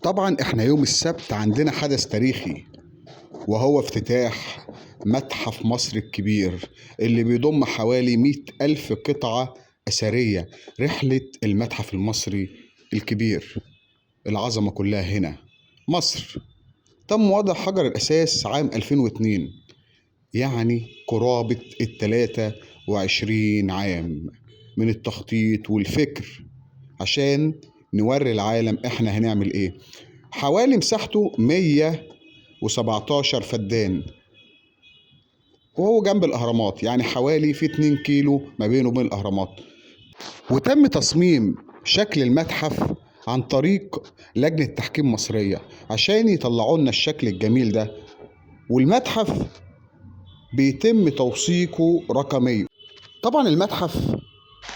طبعا احنا يوم السبت عندنا حدث تاريخي، وهو افتتاح متحف مصر الكبير اللي بيضم حوالي 100,000 قطعة أثرية. رحلة المتحف المصري الكبير، العظمة كلها هنا مصر. تم وضع حجر الأساس عام 2002، يعني قرابة 23 عام من التخطيط والفكر عشان نوري العالم احنا هنعمل ايه. حوالي مساحته 117 فدان، وهو جنب الأهرامات، يعني حوالي في 2 كيلو ما بينه وبين الأهرامات. وتم تصميم شكل المتحف عن طريق لجنة تحكيم مصرية عشان يطلعوا لنا الشكل الجميل ده. والمتحف بيتم توثيقه رقميا. طبعا المتحف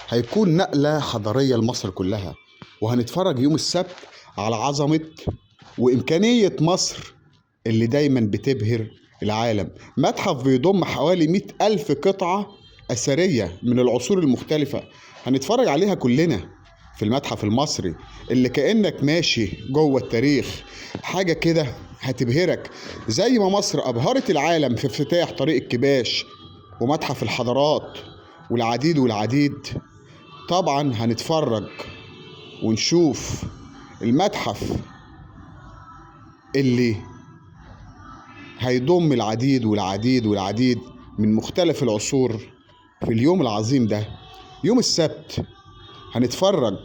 هيكون نقلة حضارية لمصر كلها، وهنتفرج يوم السبت على عظمة وإمكانية مصر اللي دايما بتبهر العالم. متحف بيضم حوالي 100,000 قطعة أثرية من العصور المختلفة، هنتفرج عليها كلنا في المتحف المصري اللي كأنك ماشي جوه التاريخ. حاجة كده هتبهرك، زي ما مصر أبهرت العالم في افتتاح طريق الكباش ومتحف الحضارات والعديد والعديد. طبعا هنتفرج ونشوف المتحف اللي هيضم العديد والعديد والعديد من مختلف العصور في اليوم العظيم ده، يوم السبت. هنتفرج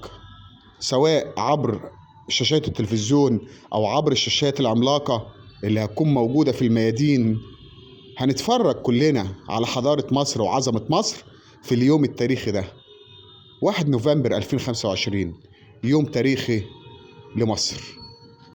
سواء عبر شاشات التلفزيون أو عبر الشاشات العملاقة اللي هتكون موجودة في الميادين. هنتفرج كلنا على حضارة مصر وعظمة مصر في اليوم التاريخي ده، 1 نوفمبر 2025، يوم تاريخي لمصر.